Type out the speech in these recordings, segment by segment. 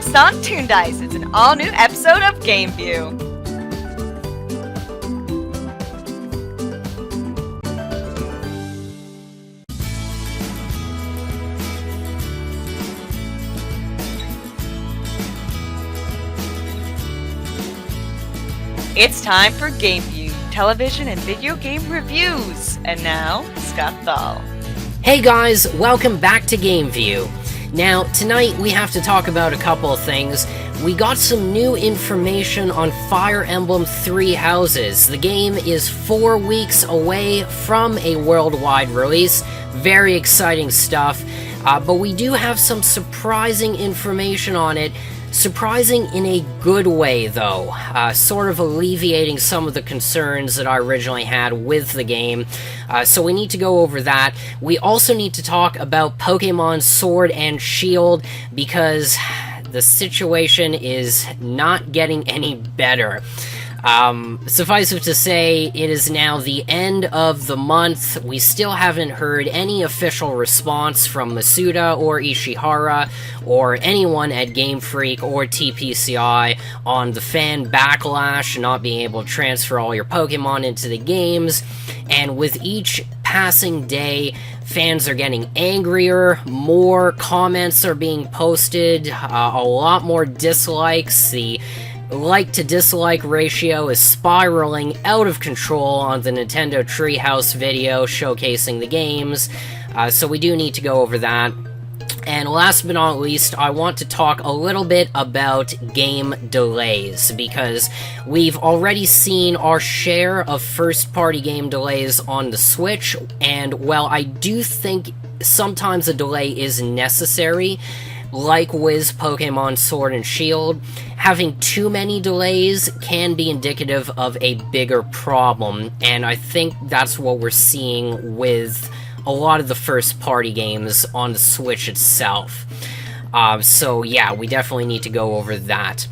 Next on TOONDISE, it's an all-new episode of GameView. It's time for GameView, television and video game reviews. And now, Scott Thal. Hey guys, welcome back to GameView. Now, tonight we have to talk about a couple of things. We got some new information on Fire Emblem Three Houses. The game is 4 weeks away from a worldwide release. Very exciting stuff. But we do have some surprising information on it. Surprising in a good way, though, sort of alleviating some of the concerns that I originally had with the game, so we need to go over that. We also need to talk about Pokémon Sword and Shield, because the situation is not getting any better. Suffice it to say, it is now the end of the month. We still haven't heard any official response from Masuda or Ishihara or anyone at Game Freak or TPCI on the fan backlash, not being able to transfer all your Pokemon into the games. And with each passing day, fans are getting angrier, more comments are being posted, a lot more dislikes. The like to dislike ratio is spiraling out of control on the Nintendo Treehouse video showcasing the games, so we do need to go over that. And last but not least, I want to talk a little bit about game delays, because we've already seen our share of first-party game delays on the Switch, and while I do think sometimes a delay is necessary, like with Pokémon Sword and Shield, having too many delays can be indicative of a bigger problem, and I think that's what we're seeing with a lot of the first-party games on the Switch itself. So yeah, we definitely need to go over that.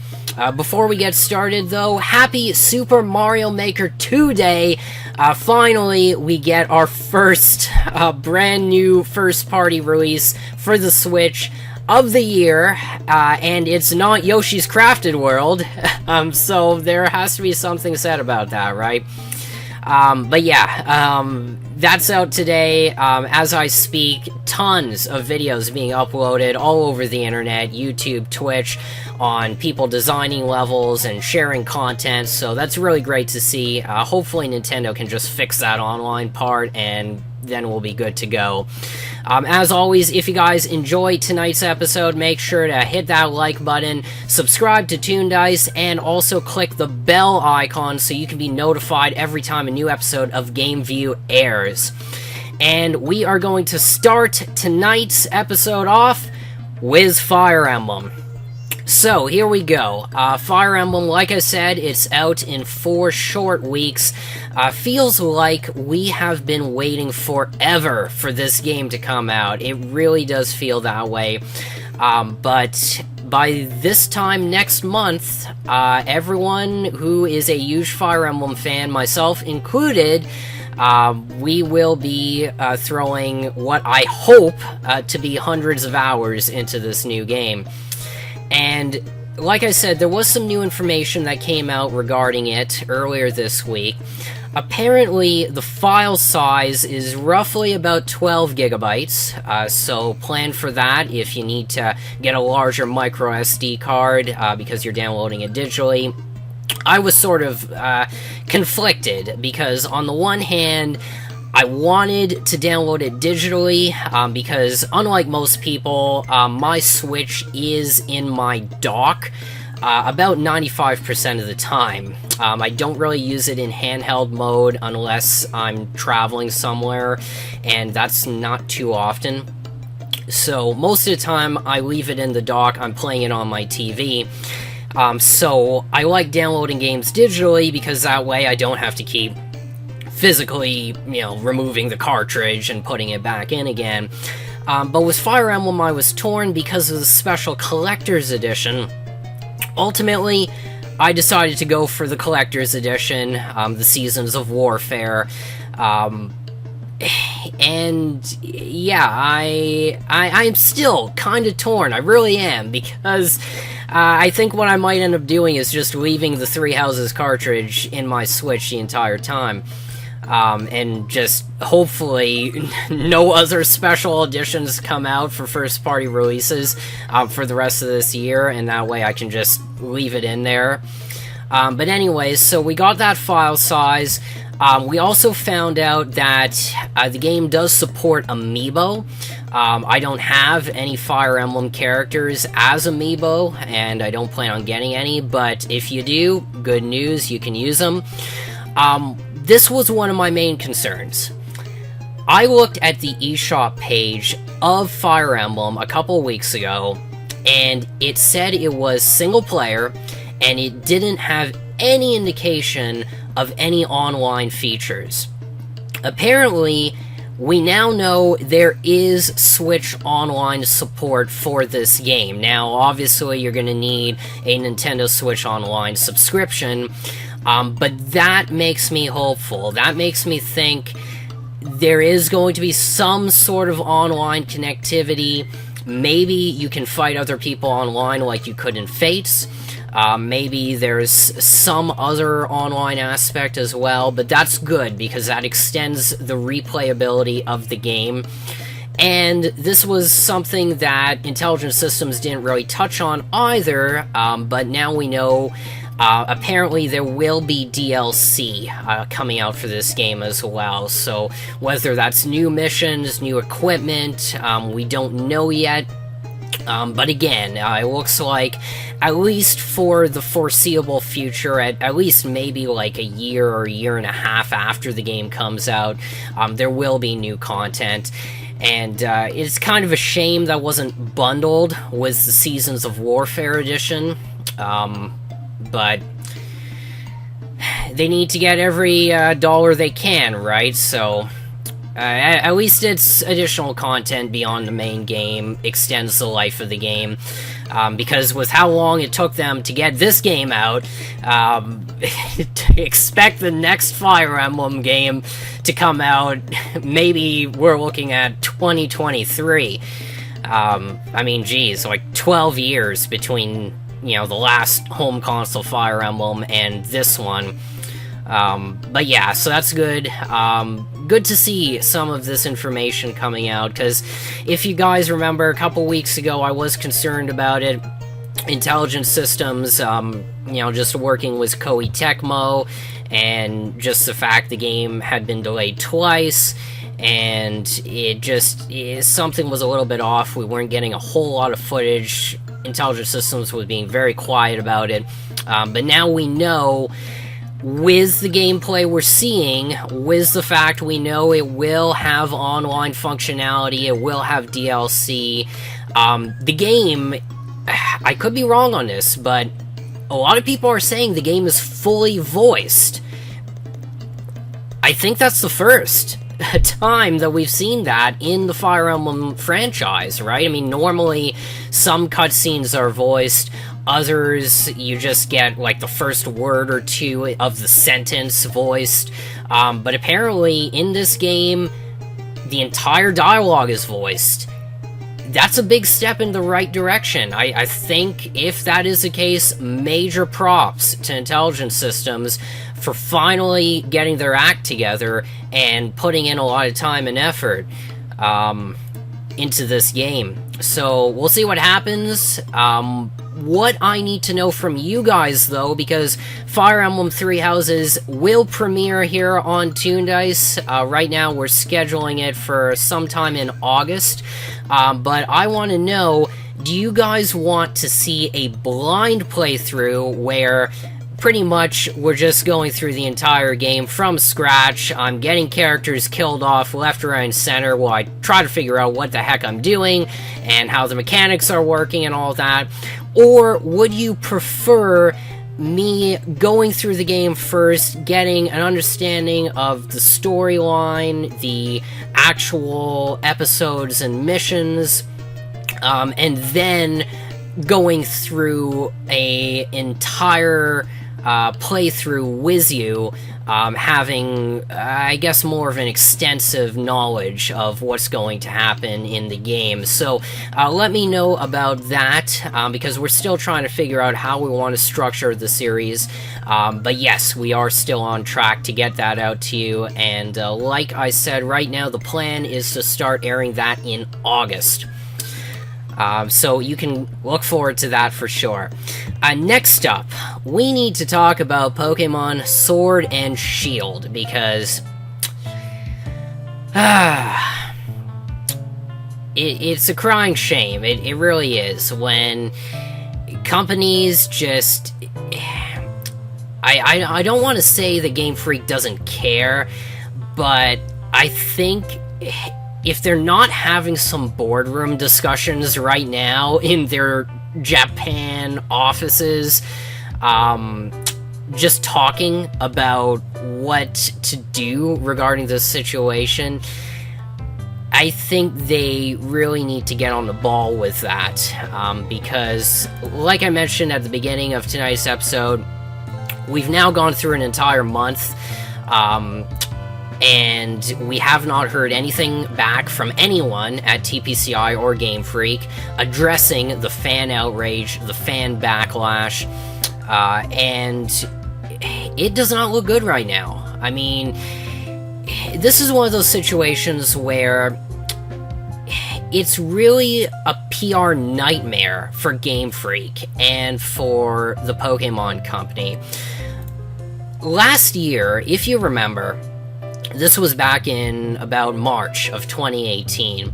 Before we get started, though, happy Super Mario Maker 2 Day! Finally, we get our first brand new first-party release for the Switch of the year, and it's not Yoshi's Crafted World, so there has to be something said about that, right? But yeah, that's out today. As I speak, tons of videos being uploaded all over the internet, YouTube, Twitch, on people designing levels and sharing content, so that's really great to see. Hopefully Nintendo can just fix that online part, and then we'll be good to go. As always, if you guys enjoy tonight's episode, make sure to hit that like button, subscribe to TOONDISE, and also click the bell icon so you can be notified every time a new episode of GameView airs. And we are going to start tonight's episode off with Fire Emblem. So, here we go. Fire Emblem, like I said, it's out in 4 short weeks. Feels like we have been waiting forever for this game to come out. It really does feel that way. But by this time next month, everyone who is a huge Fire Emblem fan, myself included, we will be throwing what I hope to be hundreds of hours into this new game. And like I said, there was some new information that came out regarding it earlier this week. Apparently, the file size is roughly about 12 gigabytes, so plan for that if you need to get a larger micro SD card because you're downloading it digitally. I was sort of conflicted, because on the one hand, I wanted to download it digitally, because unlike most people, my Switch is in my dock about 95% of the time. I don't really use it in handheld mode unless I'm traveling somewhere, and that's not too often. So most of the time, I leave it in the dock, I'm playing it on my TV. So I like downloading games digitally, because that way I don't have to keep physically, removing the cartridge and putting it back in again. But with Fire Emblem, I was torn because of the special collector's edition. Ultimately, I decided to go for the collector's edition, the Seasons of Warfare. And yeah, I'm still kind of torn. I really am, because I think what I might end up doing is just leaving the Three Houses cartridge in my Switch the entire time. And just hopefully no other special editions come out for first-party releases for the rest of this year, and that way I can just leave it in there. But anyways, so we got that file size. We also found out that the game does support Amiibo. I don't have any Fire Emblem characters as Amiibo, and I don't plan on getting any, but if you do, good news, you can use them. This was one of my main concerns. I looked at the eShop page of Fire Emblem a couple weeks ago, and it said it was single player, and it didn't have any indication of any online features. Apparently, we now know there is Switch Online support for this game. Now, obviously, you're going to need a Nintendo Switch Online subscription, but that makes me hopeful. That makes me think there is going to be some sort of online connectivity. Maybe you can fight other people online like you could in Fates. Maybe there's some other online aspect as well, but that's good because that extends the replayability of the game. And this was something that Intelligent Systems didn't really touch on either, but now we know apparently there will be DLC coming out for this game as well. So whether that's new missions, new equipment, we don't know yet. But again, it looks like, at least for the foreseeable future, at least maybe like a year or a year and a half after the game comes out, there will be new content. And it's kind of a shame that wasn't bundled with the Seasons of Warfare edition. But they need to get every dollar they can, right? So at least it's additional content beyond the main game, extends the life of the game. Because with how long it took them to get this game out, expect the next Fire Emblem game to come out, maybe we're looking at 2023. I mean, geez, like 12 years between, you know, the last home console Fire Emblem and this one. But yeah, so that's good. Good to see some of this information coming out, because if you guys remember, a couple weeks ago I was concerned about it. Intelligent Systems, you know, just working with Koei Tecmo, and just the fact the game had been delayed twice, and something was a little bit off. We weren't getting a whole lot of footage. Intelligent Systems was being very quiet about it, but now we know, with the gameplay we're seeing, with the fact we know it will have online functionality, it will have DLC, the game, I could be wrong on this, but a lot of people are saying the game is fully voiced. I think that's the first time that we've seen that in the Fire Emblem franchise, right? I mean, normally some cutscenes are voiced, others you just get like the first word or two of the sentence voiced, but apparently in this game the entire dialogue is voiced. That's a big step in the right direction. I think if that is the case, major props to Intelligent Systems for finally getting their act together and putting in a lot of time and effort into this game. So we'll see what happens. What I need to know from you guys, though, because Fire Emblem Three Houses will premiere here on TOONDISE. Right now, we're scheduling it for sometime in August. But I want to know, do you guys want to see a blind playthrough where pretty much we're just going through the entire game from scratch? I'm getting characters killed off left, right, and center while I try to figure out what the heck I'm doing and how the mechanics are working and all that. Or would you prefer me going through the game first, getting an understanding of the storyline, the actual episodes and missions, and then going through a entire playthrough with you having, I guess, more of an extensive knowledge of what's going to happen in the game. So let me know about that, because we're still trying to figure out how we want to structure the series. But yes, we are still on track to get that out to you, and like I said, right now the plan is to start airing that in August. So you can look forward to that for sure. Next up, we need to talk about Pokemon Sword and Shield, because it's a crying shame. It really is, when companies just... I don't want to say the Game Freak doesn't care, but I think if they're not having some boardroom discussions right now in their Japan offices, just talking about what to do regarding this situation, I think they really need to get on the ball with that, because, like I mentioned at the beginning of tonight's episode, we've now gone through an entire month, and we have not heard anything back from anyone at TPCI or Game Freak addressing the fan outrage, the fan backlash, and it does not look good right now. I mean, this is one of those situations where it's really a PR nightmare for Game Freak and for the Pokemon Company. Last year, if you remember, this was back in about March of 2018.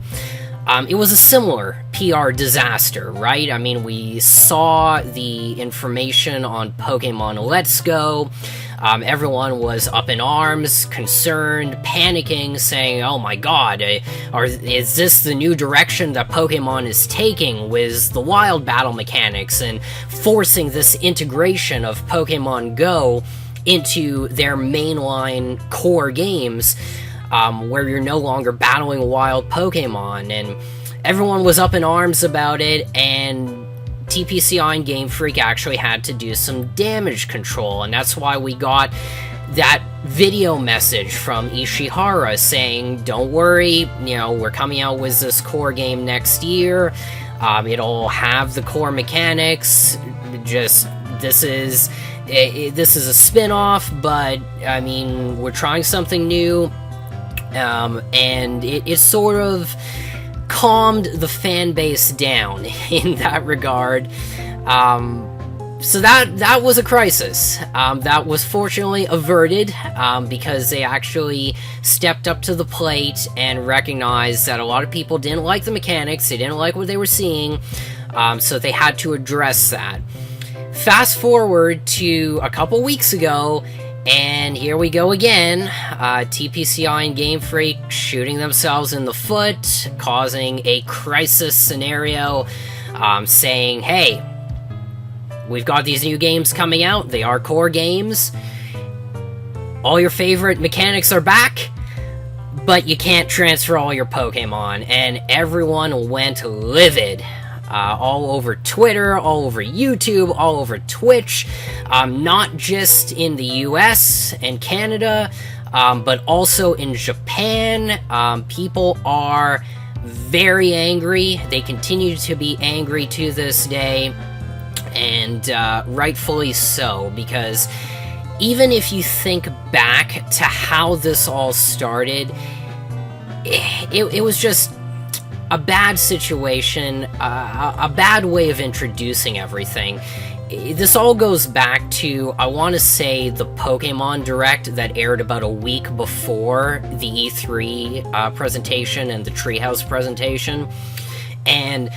It was a similar PR disaster, right? I mean, we saw the information on Pokemon Let's Go. Everyone was up in arms, concerned, panicking, saying, oh my god, is this the new direction that Pokemon is taking with the wild battle mechanics and forcing this integration of Pokemon Go into their mainline core games, where you're no longer battling wild Pokemon? And everyone was up in arms about it, and TPCI and Game Freak actually had to do some damage control, and that's why we got that video message from Ishihara saying, don't worry, we're coming out with this core game next year, it'll have the core mechanics, just, this is a spin-off, but, I mean, we're trying something new, and it sort of calmed the fan base down in that regard. So that was a crisis. That was fortunately averted, because they actually stepped up to the plate and recognized that a lot of people didn't like the mechanics, they didn't like what they were seeing, so they had to address that. Fast forward to a couple weeks ago, and here we go again, TPCI and Game Freak shooting themselves in the foot, causing a crisis scenario, saying, hey, we've got these new games coming out, they are core games, all your favorite mechanics are back, but you can't transfer all your Pokemon, and everyone went livid. All over Twitter, all over YouTube, all over Twitch, not just in the US and Canada, but also in Japan. People are very angry. They continue to be angry to this day, and rightfully so, because even if you think back to how this all started, it was just a bad situation, a bad way of introducing everything. This all goes back to, I want to say, the Pokemon Direct that aired about a week before the E3 presentation and the Treehouse presentation. And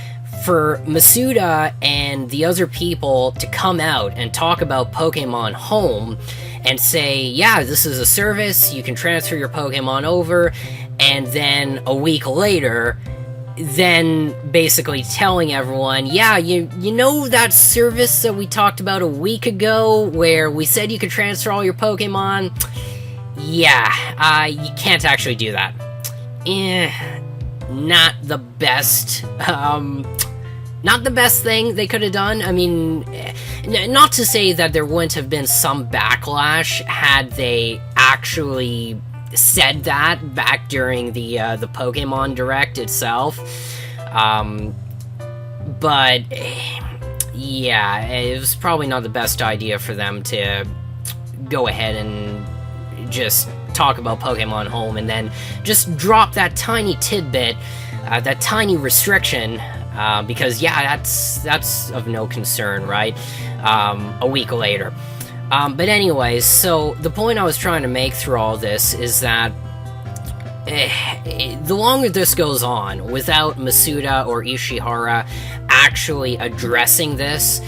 for Masuda and the other people to come out and talk about Pokemon Home and say, yeah, this is a service, you can transfer your Pokemon over, and then a week later, then basically telling everyone, yeah, you know that service that we talked about a week ago where we said you could transfer all your Pokemon? Yeah, you can't actually do that. Not the best, not the best thing they could have done. I mean, not to say that there wouldn't have been some backlash had they actually said that back during the Pokemon Direct itself. But yeah, it was probably not the best idea for them to go ahead and just talk about Pokemon Home and then just drop that tiny tidbit, that tiny restriction, because yeah, that's of no concern, right? A week later. But anyways, so the point I was trying to make through all this is that the longer this goes on without Masuda or Ishihara actually addressing this,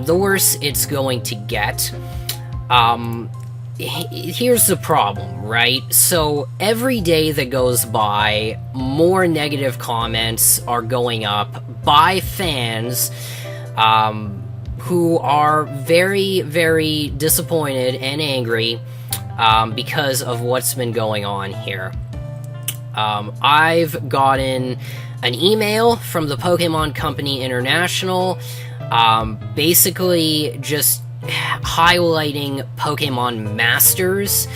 the worse it's going to get. Here's the problem, right? So every day that goes by, more negative comments are going up by fans who are very, very disappointed and angry because of what's been going on here. I've gotten an email from the Pokemon Company International, basically just highlighting Pokemon Masters,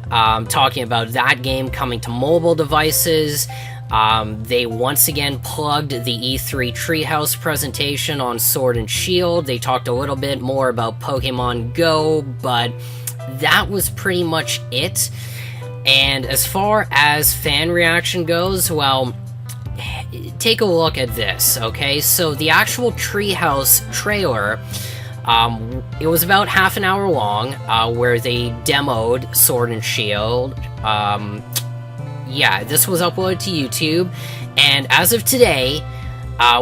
talking about that game coming to mobile devices. They once again plugged the E3 Treehouse presentation on Sword and Shield. They talked a little bit more about Pokemon Go, but that was pretty much it. And as far as fan reaction goes, well, take a look at this, okay? So the actual Treehouse trailer, it was about half an hour long, where they demoed Sword and Shield. Yeah, this was uploaded to YouTube, and as of today,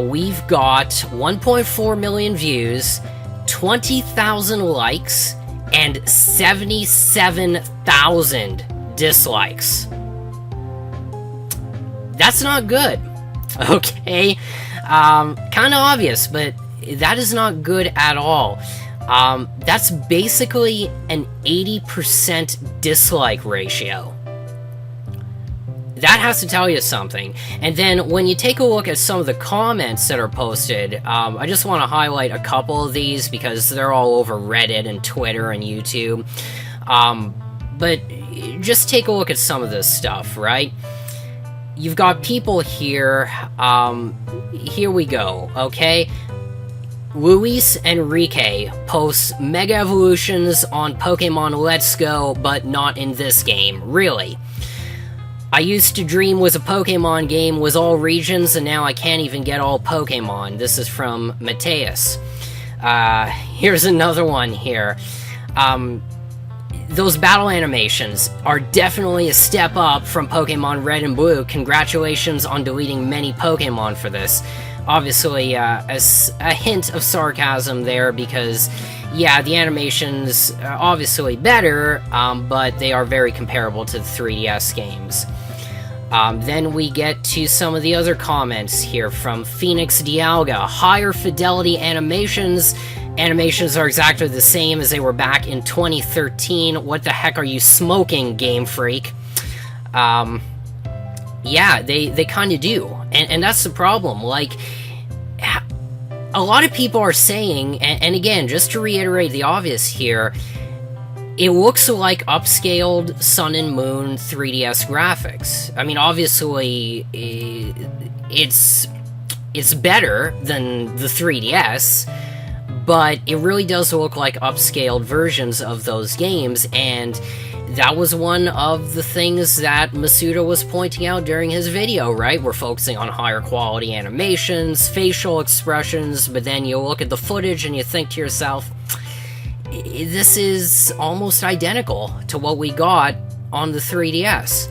we've got 1.4 million views, 20,000 likes, and 77,000 dislikes. That's not good, okay? Kind of obvious, but that is not good at all. That's basically an 80% dislike ratio. That has to tell you something. And then when you take a look at some of the comments that are posted, I just want to highlight a couple of these because they're all over Reddit and Twitter and YouTube. But just take a look at some of this stuff, right? You've got people here, here we go, okay? Luis Enrique posts Mega Evolutions on Pokemon Let's Go, but not in this game, really. I used to dream was a Pokemon game with all regions, and now I can't even get all Pokemon. This is from Mateus. Here's another one here. Those battle animations are definitely a step up from Pokemon Red and Blue. Congratulations on deleting many Pokemon for this. Obviously, a hint of sarcasm there because, yeah, the animations are obviously better, but they are very comparable to the 3DS games. Then we get to some of the other comments here from Phoenix Dialga. Higher fidelity animations. Animations are exactly the same as they were back in 2013. What the heck are you smoking, Game Freak? Yeah, they kind of do. And that's the problem. Like, a lot of people are saying, and again, just to reiterate the obvious here, it looks like upscaled Sun and Moon 3DS graphics. I mean, obviously, it's better than the 3DS, but it really does look like upscaled versions of those games, and that was one of the things that Masuda was pointing out during his video, right? We're focusing on higher quality animations, facial expressions, but then you look at the footage and you think to yourself, this is almost identical to what we got on the 3DS.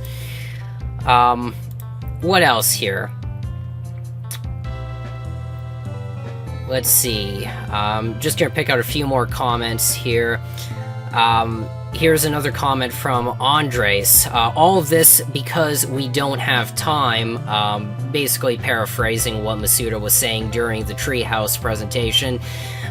What else here? Let's see. Just gonna pick out a few more comments here. Here's another comment from Andres. All of this because we don't have time, basically paraphrasing what Masuda was saying during the Treehouse presentation.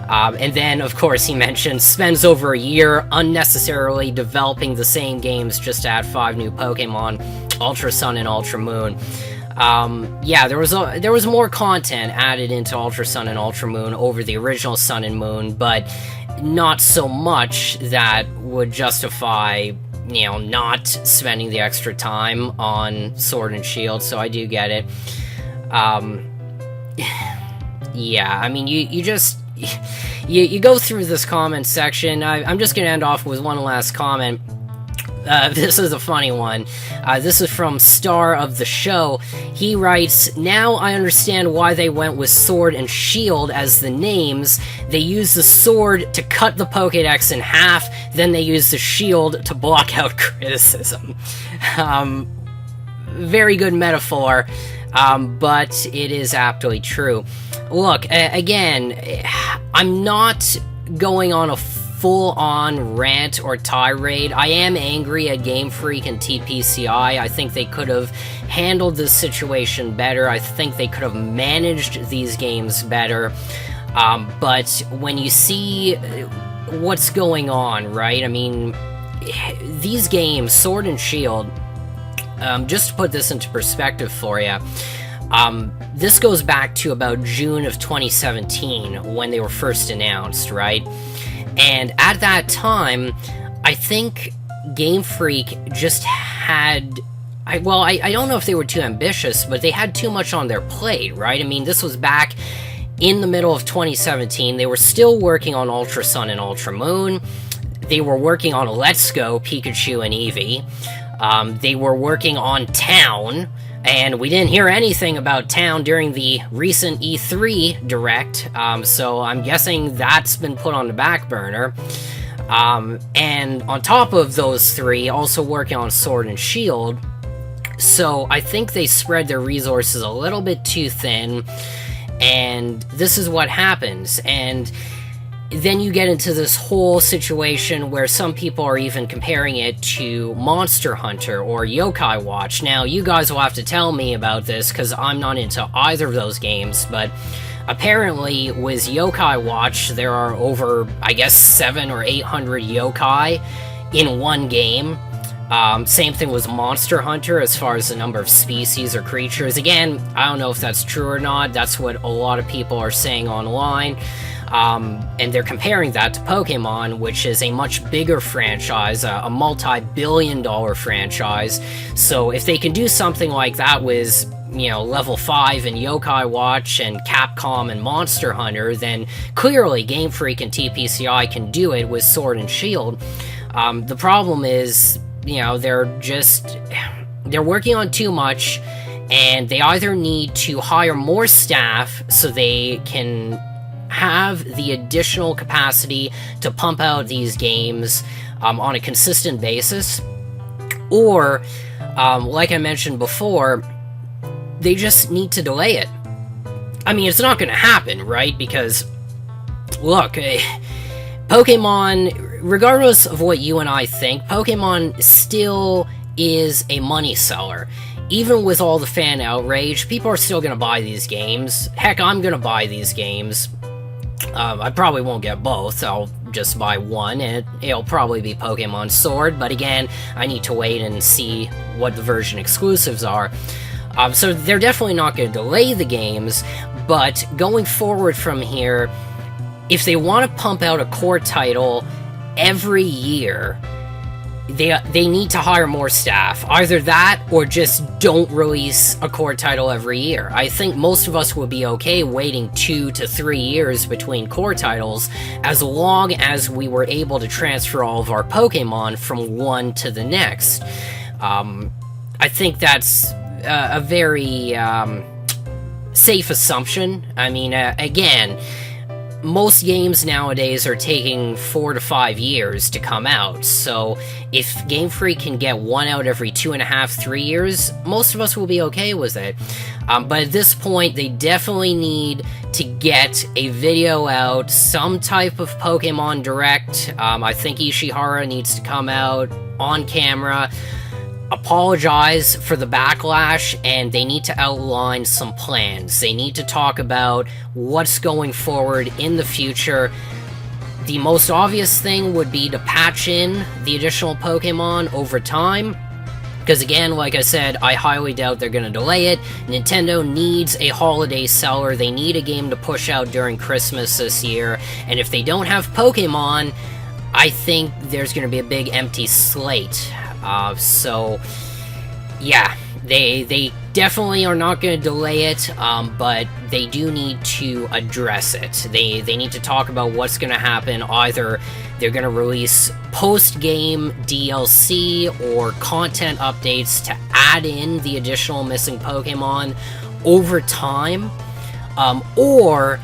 And then, of course, he mentioned spends over a year unnecessarily developing the same games just to add 5 new Pokemon, Ultra Sun and Ultra Moon. Yeah, there was more content added into Ultra Sun and Ultra Moon over the original Sun and Moon, but not so much that would justify, you know, not spending the extra time on Sword and Shield, so I do get it. Yeah, I mean, you just... You go through this comment section. I'm just gonna end off with one last comment. This is a funny one. This is from Star of the Show. He writes, "Now I understand why they went with Sword and Shield as the names. They used the sword to cut the Pokédex in half, then they used the shield to block out criticism." Very good metaphor, but it is aptly true. Look, again, I'm not going on a full-on rant or tirade. I am angry at Game Freak and TPCI. I think they could have handled this situation better. I think they could have managed these games better. But when you see what's going on, right? I mean, these games, Sword and Shield, just to put this into perspective for you, this goes back to about June of 2017 when they were first announced, right? And at that time, I think Game Freak just had... I don't know if they were too ambitious, but they had too much on their plate, right? I mean, this was back in the middle of 2017. They were still working on Ultra Sun and Ultra Moon. They were working on Let's Go, Pikachu and Eevee. They were working on Town, and we didn't hear anything about Town during the recent E3 Direct, so I'm guessing that's been put on the back burner. And on top of those three, also working on Sword and Shield, so I think they spread their resources a little bit too thin, and this is what happens. And then you get into this whole situation where some people are even comparing it to Monster Hunter or Yokai Watch. Now, you guys will have to tell me about this because I'm not into either of those games, but apparently with Yokai Watch, there are over, I guess, 700 or 800 yokai in one game. Same thing with Monster Hunter as far as the number of species or creatures. Again, I don't know if that's true or not. That's what a lot of people are saying online. And they're comparing that to Pokémon, which is a much bigger franchise, a multi-billion-dollar franchise. So if they can do something like that with, you know, level 5 in Yokai Watch and Capcom and Monster Hunter, then clearly Game Freak and TPCI can do it with Sword and Shield. The problem is, you know, they're working on too much, and they either need to hire more staff so they can have the additional capacity to pump out these games on a consistent basis, or, like I mentioned before, they just need to delay it. I mean, it's not going to happen, right? Because, look, Pokemon, regardless of what you and I think, Pokemon still is a money seller. Even with all the fan outrage, people are still going to buy these games. Heck, I'm going to buy these games. I probably won't get both. I'll just buy one, and it'll probably be Pokemon Sword, but again, I need to wait and see what the version exclusives are. So they're definitely not going to delay the games, but going forward from here, if they want to pump out a core title every year, they need to hire more staff. Either that, or just don't release a core title every year. I think most of us would be okay waiting 2 to 3 years between core titles, as long as we were able to transfer all of our Pokemon from one to the next. I think that's a very safe assumption. I mean, again, most games nowadays are taking 4 to 5 years to come out, so if Game Freak can get one out every 2.5, 3 years, most of us will be okay with it. But at this point, they definitely need to get a video out, some type of Pokemon Direct. I think Ishihara needs to come out on camera, apologize for the backlash, and they need to outline some plans. They need to talk about what's going forward in the future. The most obvious thing would be to patch in the additional Pokemon over time. Because again, like I said, I highly doubt they're going to delay it. Nintendo needs a holiday seller. They need a game to push out during Christmas this year. And if they don't have Pokémon, I think there's going to be a big empty slate. So, yeah, they definitely are not going to delay it, but they do need to address it. They need to talk about what's going to happen. Either they're going to release post-game DLC or content updates to add in the additional missing Pokemon over time, or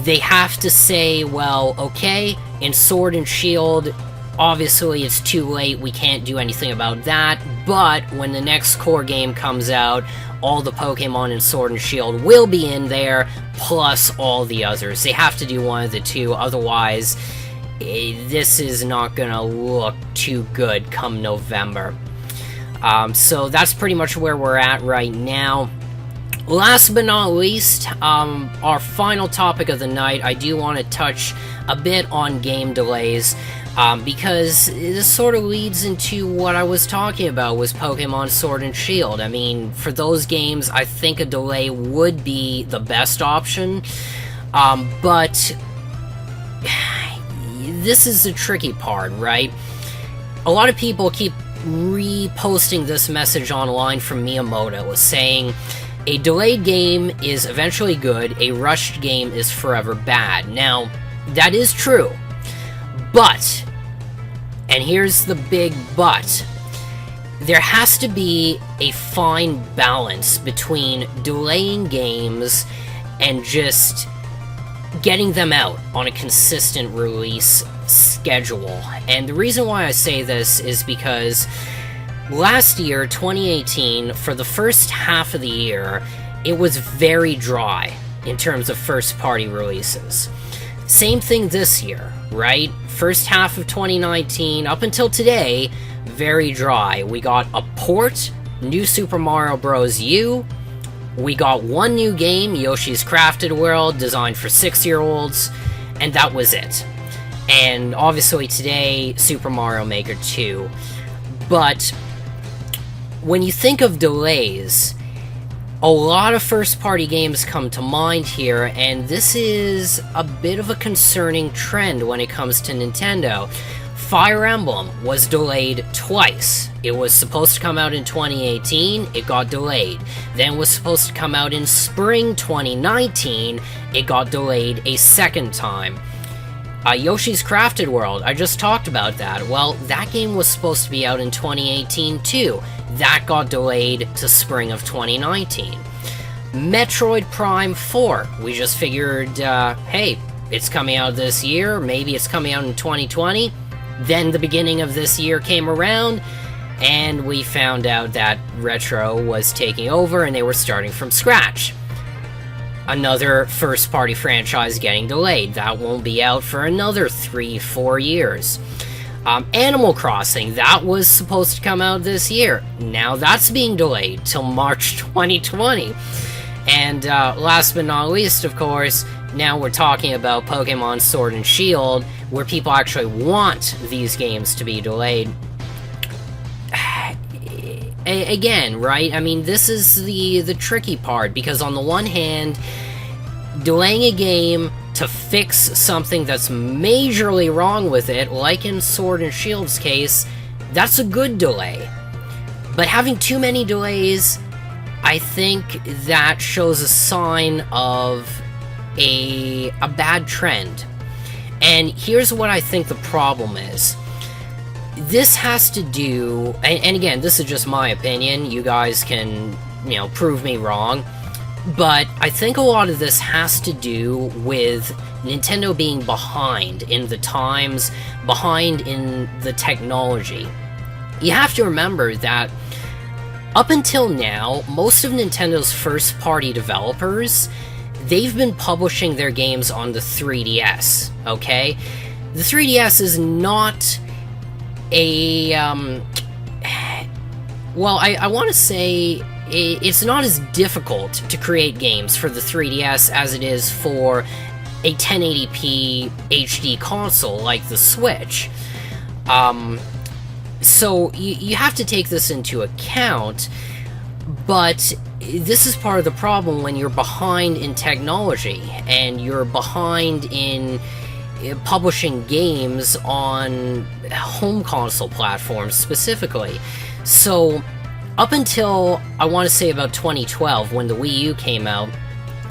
they have to say, well, okay, in Sword and Shield, obviously it's too late, we can't do anything about that, but when the next core game comes out, all the Pokemon in Sword and Shield will be in there, plus all the others. They have to do one of the two, otherwise this is not gonna look too good come November. So that's pretty much where we're at right now. Last but not least, our final topic of the night, I do want to touch a bit on game delays, because this sort of leads into what I was talking about with Pokemon Sword and Shield. I mean, for those games, I think a delay would be the best option, but this is the tricky part, right? A lot of people keep reposting this message online from Miyamoto saying, a delayed game is eventually good, a rushed game is forever bad. Now, that is true, but, and here's the big but, there has to be a fine balance between delaying games and just getting them out on a consistent release schedule. And the reason why I say this is because last year, 2018, for the first half of the year, it was very dry in terms of first-party releases. Same thing this year, right? First half of 2019, up until today, very dry. We got a port, New Super Mario Bros. U. We got one new game, Yoshi's Crafted World, designed for 6-year-olds, and that was it. And obviously today, Super Mario Maker 2. But when you think of delays, a lot of first-party games come to mind here, and this is a bit of a concerning trend when it comes to Nintendo. Fire Emblem was delayed twice. It was supposed to come out in 2018, it got delayed. Then it was supposed to come out in spring 2019, it got delayed a second time. Yoshi's Crafted World, I just talked about that. Well, that game was supposed to be out in 2018 too. That got delayed to spring of 2019. Metroid Prime 4, we just figured, hey, it's coming out this year, maybe it's coming out in 2020. Then the beginning of this year came around, and we found out that Retro was taking over and they were starting from scratch. Another first-party franchise getting delayed. That won't be out for another 3-4 years. Animal Crossing, that was supposed to come out this year. Now that's being delayed till March 2020. And last but not least, of course, now we're talking about Pokemon Sword and Shield, where people actually want these games to be delayed. Again, right? I mean, this is the tricky part, because on the one hand, delaying a game to fix something that's majorly wrong with it, like in Sword and Shield's case, that's a good delay. But having too many delays, I think that shows a sign of a bad trend. And here's what I think the problem is. This has to do, and again, this is just my opinion, you guys can, prove me wrong, but I think a lot of this has to do with Nintendo being behind in the times, behind in the technology. You have to remember that up until now, most of Nintendo's first-party developers, they've been publishing their games on the 3DS, okay? The 3DS is not a, well, I want to say it's not as difficult to create games for the 3DS as it is for a 1080p HD console like the Switch. So you have to take this into account, but this is part of the problem when you're behind in technology and you're behind in publishing games on home console platforms specifically. So up until, I want to say, about 2012, when the Wii U came out,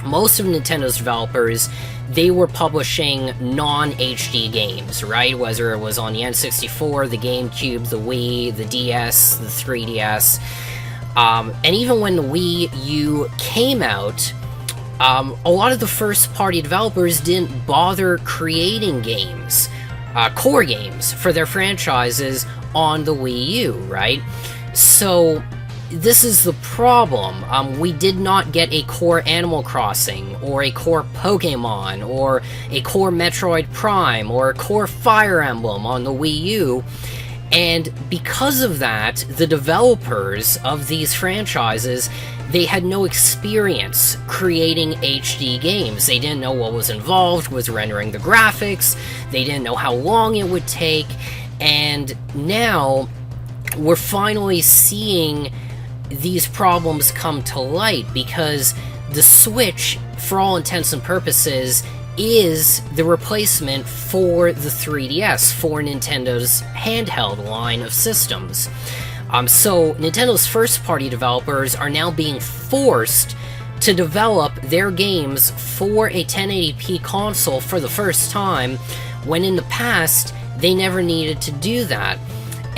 most of Nintendo's developers, they were publishing non-HD games, right? Whether it was on the N64, the GameCube, the Wii, the DS, the 3DS. And even when the Wii U came out, a lot of the first-party developers didn't bother creating games, core games, for their franchises on the Wii U, right? So this is the problem. We did not get a core Animal Crossing, or a core Pokémon, or a core Metroid Prime, or a core Fire Emblem on the Wii U. And because of that, the developers of these franchises, they had no experience creating HD games. They didn't know what was involved with rendering the graphics, they didn't know how long it would take, and now we're finally seeing these problems come to light because the Switch, for all intents and purposes, is the replacement for the 3DS, for Nintendo's handheld line of systems. So Nintendo's first-party developers are now being forced to develop their games for a 1080p console for the first time, when in the past, they never needed to do that.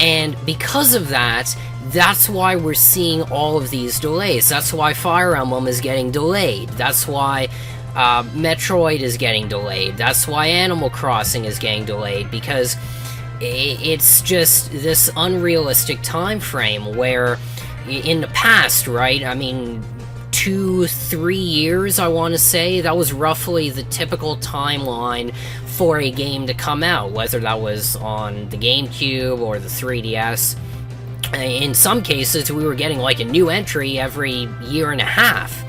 And because of that, that's why we're seeing all of these delays. That's why Fire Emblem is getting delayed. That's why Metroid is getting delayed. That's why Animal Crossing is getting delayed, because it's just this unrealistic time frame where in the past, right, I mean, 2-3 years, I want to say, that was roughly the typical timeline for a game to come out, whether that was on the GameCube or the 3DS. In some cases, we were getting like a new entry every year and a half.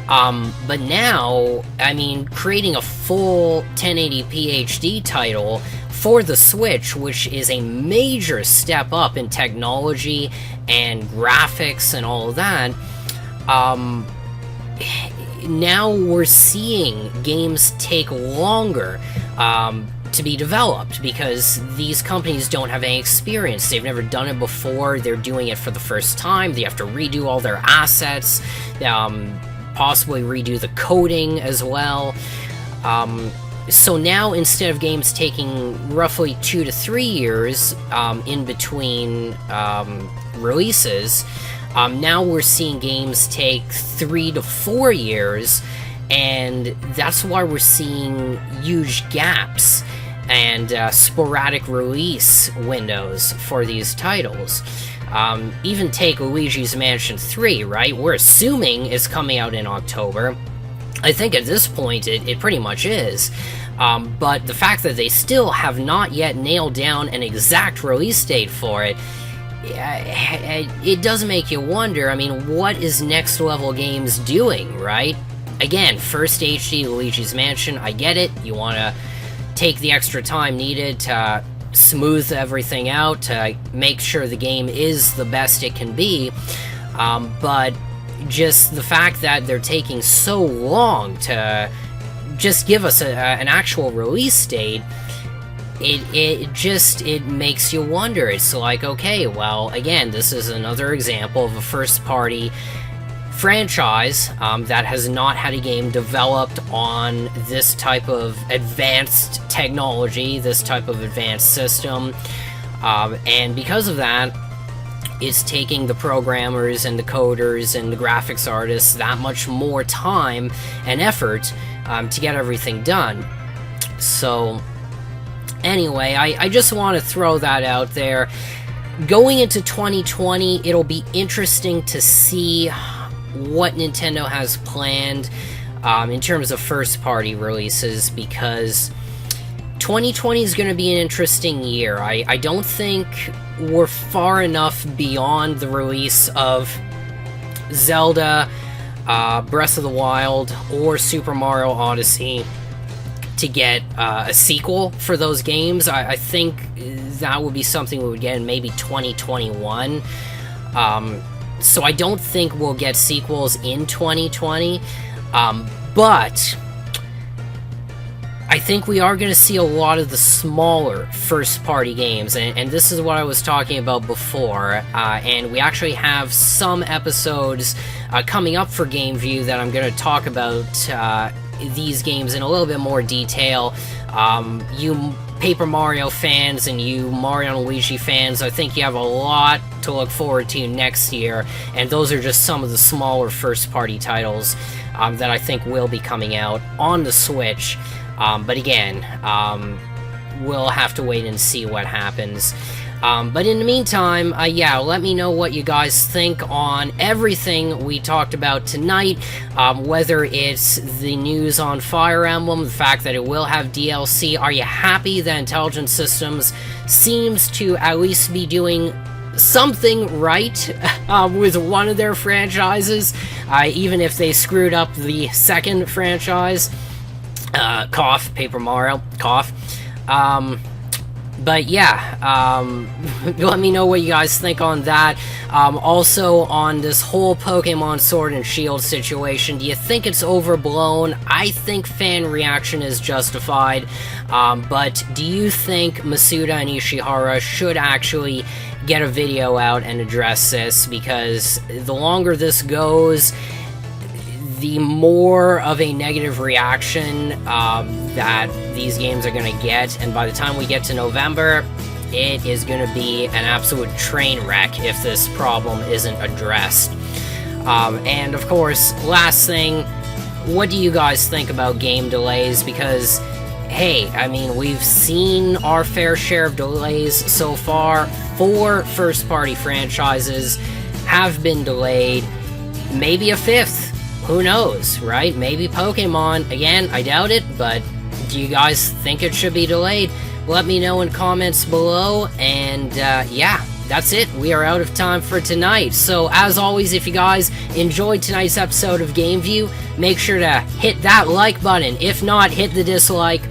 But now, I mean, creating a full 1080p HD title for the Switch, which is a major step up in technology and graphics and all of that, now we're seeing games take longer to be developed because these companies don't have any experience. They've never done it before. They're doing it for the first time. They have to redo all their assets, possibly redo the coding as well. So now, instead of games taking roughly 2 to 3 years in between releases, now we're seeing games take 3 to 4 years, and that's why we're seeing huge gaps and sporadic release windows for these titles. Even take Luigi's Mansion 3, right? We're assuming it's coming out in October. I think at this point it pretty much is. But the fact that they still have not yet nailed down an exact release date for it, it does make you wonder, I mean, what is Next Level Games doing, right? Again, first HD Luigi's Mansion, I get it. You want to take the extra time needed to smooth everything out, to make sure the game is the best it can be, but just the fact that they're taking so long to just give us an actual release date, it makes you wonder. It's like, okay, well, again, this is another example of a first-party franchise that has not had a game developed on this type of advanced technology, this type of advanced system, and because of that, it's taking the programmers and the coders and the graphics artists that much more time and effort to get everything done. So anyway, I just want to throw that out there. Going into 2020, it'll be interesting to see what Nintendo has planned in terms of first-party releases, because 2020 is going to be an interesting year. I don't think we're far enough beyond the release of Zelda, Breath of the Wild, or Super Mario Odyssey to get a sequel for those games. I think that would be something we would get in maybe 2021. So I don't think we'll get sequels in 2020, but I think we are going to see a lot of the smaller first-party games, and this is what I was talking about before, and we actually have some episodes coming up for GameView that I'm going to talk about these games in a little bit more detail. You Paper Mario fans and you Mario and Luigi fans, I think you have a lot to look forward to next year, and those are just some of the smaller first-party titles that I think will be coming out on the Switch. But again, we'll have to wait and see what happens. But in the meantime, yeah, let me know what you guys think on everything we talked about tonight, whether it's the news on Fire Emblem, the fact that it will have DLC. Are you happy that Intelligent Systems seems to at least be doing something right with one of their franchises, even if they screwed up the second franchise? Cough, Paper Mario, cough. But yeah, let me know what you guys think on that. Also, on this whole Pokemon Sword and Shield situation, do you think it's overblown? I think fan reaction is justified, but do you think Masuda and Ishihara should actually get a video out and address this? Because the longer this goes, the more of a negative reaction that these games are going to get, and by the time we get to November, it is going to be an absolute train wreck if this problem isn't addressed. And of course, last thing, what do you guys think about game delays? Because, hey, I mean, we've seen our fair share of delays so far. 4 first-party franchises have been delayed, maybe a 5th. Who knows, right? Maybe Pokemon. Again, I doubt it, but do you guys think it should be delayed? Let me know in comments below, and yeah, that's it. We are out of time for tonight. So, as always, if you guys enjoyed tonight's episode of GameView, make sure to hit that like button. If not, hit the dislike.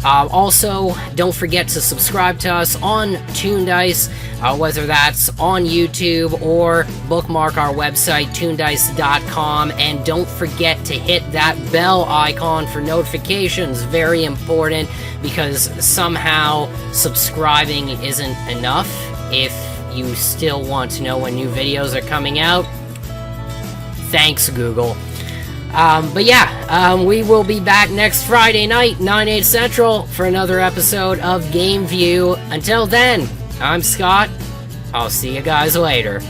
Also, don't forget to subscribe to us on TOONDISE, whether that's on YouTube or bookmark our website, toondice.com, and don't forget to hit that bell icon for notifications. Very important, because somehow subscribing isn't enough if you still want to know when new videos are coming out. Thanks, Google. But yeah, we will be back next Friday night, 9/8 Central, for another episode of GameView. Until then, I'm Scott. I'll see you guys later.